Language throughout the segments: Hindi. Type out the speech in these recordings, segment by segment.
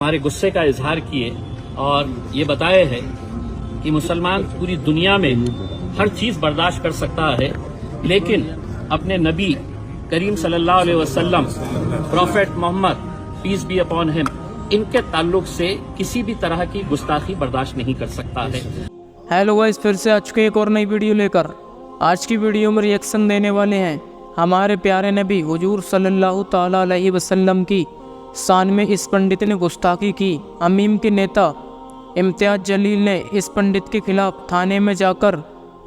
हमारे गुस्से का इजहार किए और ये बताए है कि मुसलमान पूरी दुनिया में हर चीज बर्दाश्त कर सकता है, लेकिन अपने नबी करीम सल्लल्लाहु अलैहि वसल्लम prophet Muhammad peace be upon him, इनके ताल्लुक से किसी भी तरह की गुस्ताखी बर्दाश्त नहीं कर सकता है। हेलो गाइस, फिर से आ चुके एक और नई वीडियो लेकर। आज की वीडियो में रिएक्शन देने वाले हैं हमारे प्यारे नबी हुजूर सल्लल्लाहु ताला अलैहि वसल्लम की शान में इस पंडित ने गुस्ताखी की। अमीम के नेता इम्तियाज जलील ने इस पंडित के खिलाफ थाने में जाकर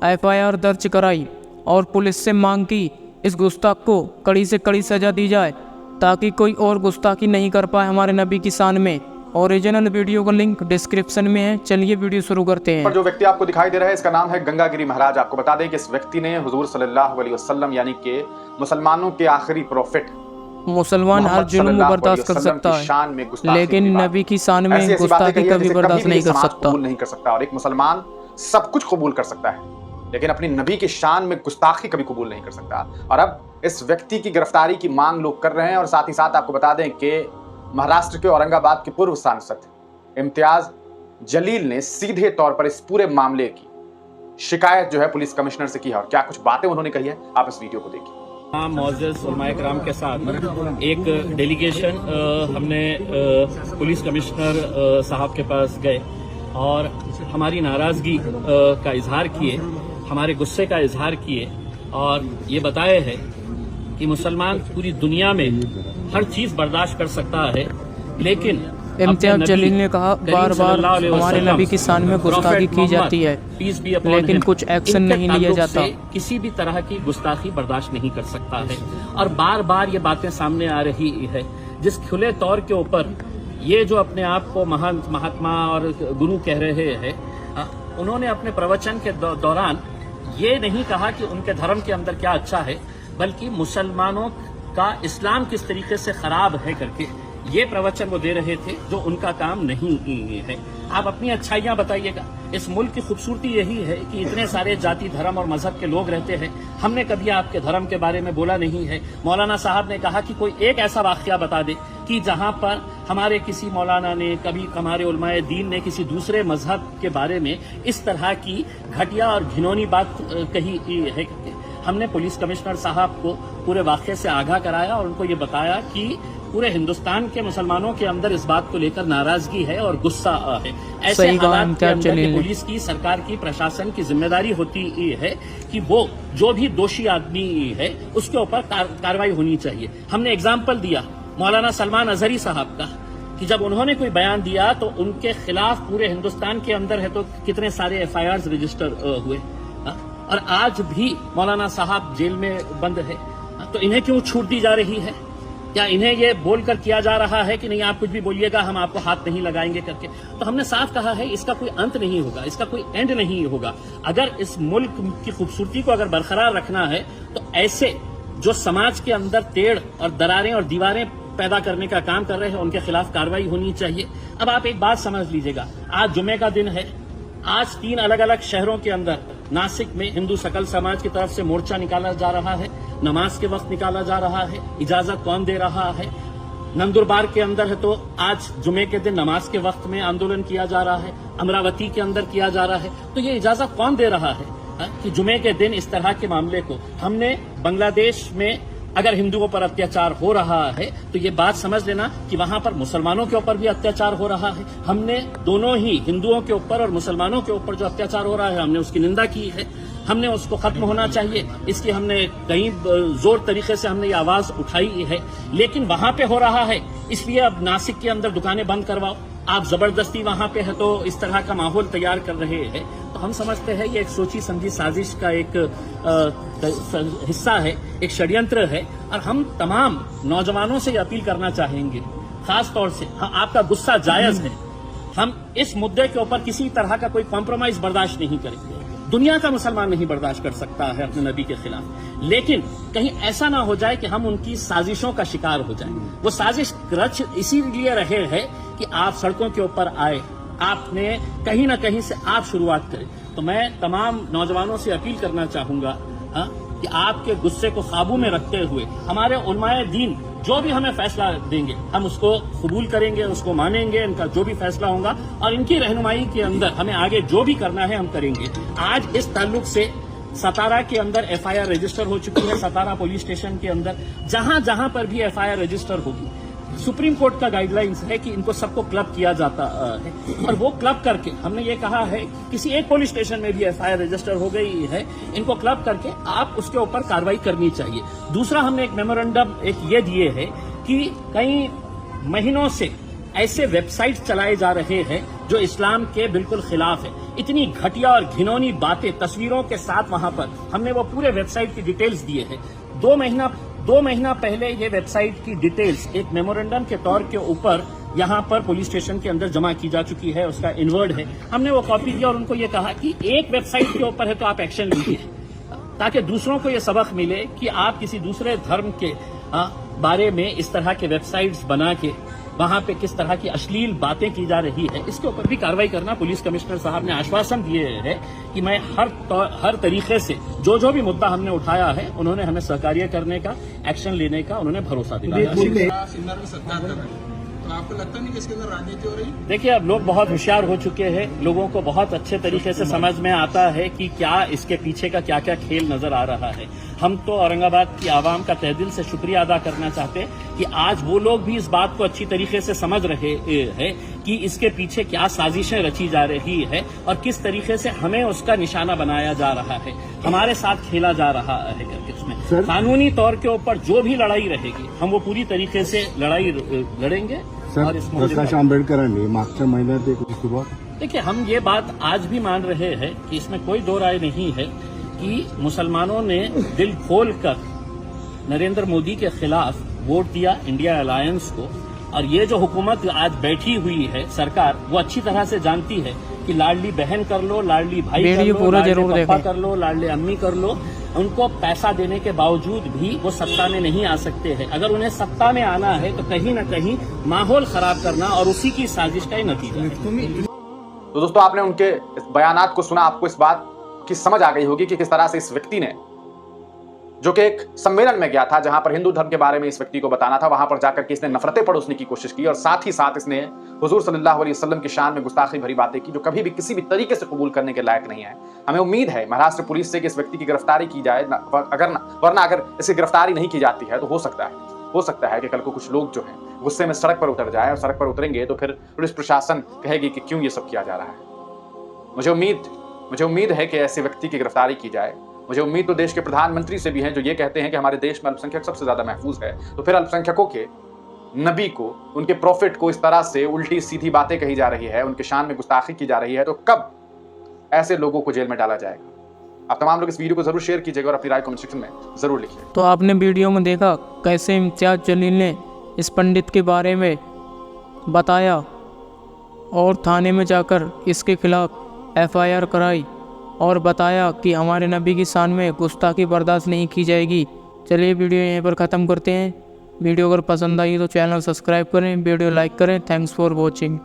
FIR दर्ज कराई और पुलिस से मांग की इस गुस्ताख को कड़ी से कड़ी सजा दी जाए ताकि कोई और गुस्ताखी नहीं कर पाए हमारे नबी की शान में। ओरिजिनल वीडियो का लिंक डिस्क्रिप्शन में है। चलिए वीडियो शुरू करते हैं। पर जो व्यक्ति आपको दिखाई दे रहा है, इसका नाम है गंगागिरी महाराज। आपको बता दें कि इस व्यक्ति ने हुजूर सल्लल्लाहु अलैहि वसल्लम यानी कि मुसलमानों के आखिरी प्रॉफिट मुसलमान हर जुल्म बर्दाश्त कर सकता है, लेकिन नबी की शान में गुस्ताखी कभी बर्दाश्त नहीं कर सकता। और एक मुसलमान सब कुछ कबूल कर सकता है, लेकिन अपनी नबी की शान में गुस्ताखी कभी कबूल नहीं कर सकता। और अब इस व्यक्ति की गिरफ्तारी की मांग लोग कर रहे हैं। और साथ ही साथ आपको बता दें कि महाराष्ट्र के औरंगाबाद के पूर्व सांसद इम्तियाज जलील ने सीधे तौर पर इस पूरे मामले की शिकायत जो है पुलिस कमिश्नर से की है। और क्या कुछ बातें उन्होंने कही है, आप इस वीडियो को देखिए। मोअज़्ज़िज़ उलमाए किराम के साथ एक डेलीगेशन हमने पुलिस कमिश्नर साहब के पास गए और हमारी नाराज़गी का इजहार किए, हमारे गुस्से का इजहार किए और ये बताए है कि मुसलमान पूरी दुनिया में हर चीज़ बर्दाश्त कर सकता है, लेकिन इम्तियाज जलील ने कहा बार बार हमारे नबी की शान में गुस्ताखी की जाती है, लेकिन कुछ एक्शन नहीं लिया जाता। किसी भी तरह की गुस्ताखी बर्दाश्त नहीं कर सकता है। और बार बार ये बातें सामने आ रही है, जिस खुले तौर के ऊपर ये जो अपने आप को महान महात्मा और गुरु कह रहे हैं, उन्होंने अपने प्रवचन के दौरान ये नहीं कहा कि उनके धर्म के अंदर क्या अच्छा है, बल्कि मुसलमानों का इस्लाम किस तरीके से खराब है करके ये प्रवचन वो दे रहे थे, जो उनका काम नहीं है। आप अपनी अच्छाइयां बताइएगा। इस मुल्क की खूबसूरती यही है कि इतने सारे जाति धर्म और मजहब के लोग रहते हैं। हमने कभी आपके धर्म के बारे में बोला नहीं है। मौलाना साहब ने कहा कि कोई एक ऐसा वाकया बता दे कि जहां पर हमारे किसी मौलाना ने, कभी हमारे उलमाए दीन ने किसी दूसरे मजहब के बारे में इस तरह की घटिया और घिनौनी बात कही है। हमने पुलिस कमिश्नर साहब को पूरे वाकये से आगाह कराया और उनको ये बताया कि पूरे हिंदुस्तान के मुसलमानों के अंदर इस बात को लेकर नाराजगी है और गुस्सा है। ऐसे हालात के अंदर पुलिस की, सरकार की, प्रशासन की जिम्मेदारी होती है कि वो जो भी दोषी आदमी है उसके ऊपर कार्रवाई होनी चाहिए। हमने एग्जाम्पल दिया मौलाना सलमान अजहरी साहब का कि जब उन्होंने कोई बयान दिया तो उनके खिलाफ पूरे हिंदुस्तान के अंदर है तो कितने सारे FIRs रजिस्टर हुए, और आज भी मौलाना साहब जेल में बंद है। तो इन्हें क्यों छूट दी जा रही है? क्या इन्हें ये बोलकर किया जा रहा है कि नहीं, आप कुछ भी बोलिएगा, हम आपको हाथ नहीं लगाएंगे करके? तो हमने साफ कहा है इसका कोई अंत नहीं होगा, इसका कोई एंड नहीं होगा। अगर इस मुल्क की खूबसूरती को अगर बरकरार रखना है तो ऐसे जो समाज के अंदर टेढ़ और दरारें और दीवारें पैदा करने का काम कर रहे हैं उनके खिलाफ कार्रवाई होनी चाहिए। अब आप एक बात समझ लीजिएगा, आज जुमे का दिन है। आज 3 अलग अलग शहरों के अंदर, नासिक में हिंदू सकल समाज की तरफ से मोर्चा निकाला जा रहा है, नमाज के वक्त निकाला जा रहा है। इजाजत कौन दे रहा है? नंदुरबार के अंदर है तो आज जुमे के दिन नमाज के वक्त में आंदोलन किया जा रहा है। अमरावती के अंदर किया जा रहा है। तो ये इजाजत कौन दे रहा है कि जुमे के दिन इस तरह के मामले को? हमने बांग्लादेश में अगर हिंदुओं पर अत्याचार हो रहा है तो ये बात समझ लेना कि वहां पर मुसलमानों के ऊपर भी अत्याचार हो रहा है। हमने दोनों ही हिंदुओं के ऊपर और मुसलमानों के ऊपर जो अत्याचार हो रहा है, हमने उसकी निंदा की है। हमने उसको खत्म होना चाहिए, इसकी हमने कई जोर तरीके से हमने ये आवाज उठाई है। लेकिन वहां पे हो रहा है, इसलिए अब नासिक के अंदर दुकानें बंद करवाओ। आप जबरदस्ती वहां पे है तो इस तरह का माहौल तैयार कर रहे हैं। तो हम समझते हैं ये एक सोची समझी साजिश का एक हिस्सा है, एक षड्यंत्र है। और हम तमाम नौजवानों से अपील करना चाहेंगे, खास तौर से आपका गुस्सा जायज है। हम इस मुद्दे के ऊपर किसी तरह का कोई कॉम्प्रोमाइज बर्दाश्त नहीं करेंगे। दुनिया का मुसलमान नहीं बर्दाश्त कर सकता है अपने नबी के खिलाफ, लेकिन कहीं ऐसा ना हो जाए कि हम उनकी साजिशों का शिकार हो जाएं। वो साजिश रच इसीलिए रहे हैं कि आप सड़कों के ऊपर आए, आपने कहीं ना कहीं से आप शुरुआत करें। तो मैं तमाम नौजवानों से अपील करना चाहूंगा कि आपके गुस्से को काबू में रखते हुए हमारे उलमाए दीन जो भी हमें फैसला देंगे हम उसको कबूल करेंगे, उसको मानेंगे, इनका जो भी फैसला होगा और इनकी रहनुमाई के अंदर हमें आगे जो भी करना है हम करेंगे। आज इस ताल्लुक से सतारा के अंदर एफआईआर रजिस्टर हो चुकी है। सतारा पुलिस स्टेशन के अंदर जहां जहां पर भी एफआईआर रजिस्टर होगी, सुप्रीम कोर्ट का गाइडलाइंस है कि इनको सबको क्लब किया जाता है और वो क्लब करके हमने ये कहा है किसी एक पुलिस स्टेशन में भी एफआईआर रजिस्टर हो गई है, इनको क्लब करके आप उसके ऊपर कार्रवाई करनी चाहिए। दूसरा हमने एक मेमोरेंडम ये दिए है कि कई महीनों से ऐसे वेबसाइट चलाए जा रहे हैं जो इस्लाम के बिल्कुल खिलाफ है। इतनी घटिया और घिनौनी बातें तस्वीरों के साथ वहां पर हमने वो पूरे वेबसाइट की डिटेल्स दिए हैं। 2 महीना पहले ये वेबसाइट की डिटेल्स एक मेमोरेंडम के तौर के ऊपर यहाँ पर पुलिस स्टेशन के अंदर जमा की जा चुकी है, उसका इनवर्ड है। हमने वो कॉपी दिया और उनको ये कहा कि एक वेबसाइट के ऊपर है तो आप एक्शन लीजिए, ताकि दूसरों को ये सबक मिले कि आप किसी दूसरे धर्म के बारे में इस तरह के वेबसाइट्स बना के वहां पे किस तरह की अश्लील बातें की जा रही है, इसके ऊपर भी कार्रवाई करना। पुलिस कमिश्नर साहब ने आश्वासन दिए हैं कि मैं हर तरीके से जो भी मुद्दा हमने उठाया है उन्होंने हमें सहकार्य करने का, एक्शन लेने का उन्होंने भरोसा दिलाया। तो आपको लगता नहीं कि इसके अंदर राजनीति हो रही है? देखिए, अब लोग बहुत होशियार हो चुके हैं, लोगों को बहुत अच्छे तरीके से समझ में आता है कि क्या इसके पीछे का क्या क्या खेल नजर आ रहा है। हम तो औरंगाबाद की आवाम का तहे दिल से शुक्रिया अदा करना चाहते हैं कि आज वो लोग भी इस बात को अच्छी तरीके से समझ रहे हैं कि इसके पीछे क्या साजिशें रची जा रही है और किस तरीके से हमें उसका निशाना बनाया जा रहा है, हमारे साथ खेला जा रहा है करके। उसमें कानूनी तौर के ऊपर जो भी लड़ाई रहेगी हम वो पूरी तरीके से लड़ाई लड़ेंगे। और इस प्रकाश आंबेडकरांनी मागच्या महिन्यात एक सुरुवात, देखिए, हम ये बात आज भी मान रहे हैं कि इसमें कोई दो राय नहीं है कि मुसलमानों ने दिल खोलकर नरेंद्र मोदी के खिलाफ वोट दिया, इंडिया अलायंस को। और ये जो हुकूमत आज बैठी हुई है सरकार, वो अच्छी तरह से जानती है कि लाडली बहन कर लो, लाडली भाई कर लो, लाडले पापा कर लो, लाडले अम्मी कर लो, उनको पैसा देने के बावजूद भी वो सत्ता में नहीं आ सकते हैं। अगर उन्हें सत्ता में आना है तो कहीं न कहीं माहौल खराब करना और उसी की साजिश का ही नतीजा है। तो दोस्तों, आपने उनके इस बयानात को सुना, आपको इस बात की समझ आ गई होगी कि किस तरह से इस व्यक्ति ने, जो कि एक सम्मेलन में गया था जहां पर हिंदू धर्म के बारे में इस व्यक्ति को बताना था, वहां पर जाकर के इसने नफरतें परोसने की कोशिश की और साथ ही साथ इसने हुजूर सल्लल्लाहु अलैहि वसल्लम की शान में गुस्ताखी भरी बातें की जो कभी भी किसी भी तरीके से कबूल करने के लायक नहीं है। हमें उम्मीद है महाराष्ट्र पुलिस से कि इस व्यक्ति की गिरफ्तारी की जाए, वरना अगर इसकी गिरफ्तारी नहीं की जाती है तो हो सकता है कि कल को कुछ लोग जो है गुस्से में सड़क पर उतर जाए और सड़क पर उतरेंगे तो फिर पुलिस प्रशासन कहेगी कि क्यों ये सब किया जा रहा है। मुझे उम्मीद है कि ऐसे व्यक्ति की गिरफ्तारी की जाए। मुझे उम्मीद तो देश के प्रधानमंत्री से भी है जो ये कहते हैं कि हमारे देश में अल्पसंख्यक सबसे ज्यादा महफूज है। तो फिर अल्पसंख्यकों के नबी को, उनके प्रॉफिट को इस तरह से उल्टी सीधी बातें कही जा रही है, उनके शान में गुस्ताखी की जा रही है, तो कब ऐसे लोगों को जेल में डाला जाएगा? आप तमाम लोग इस वीडियो को जरूर शेयर कीजिएगा और अपनी राय कमेंट सेक्शन में जरूर लिखिए। तो आपने वीडियो में देखा कैसे इम्तियाज जलील ने इस पंडित के बारे में बताया और थाने में जाकर इसके खिलाफ एफआईआर कराई और बताया कि हमारे नबी की शान में गुस्ताखी बर्दाश्त नहीं की जाएगी। चलिए वीडियो यहीं पर ख़त्म करते हैं। वीडियो अगर पसंद आई तो चैनल सब्सक्राइब करें, वीडियो लाइक करें। Thanks for watching.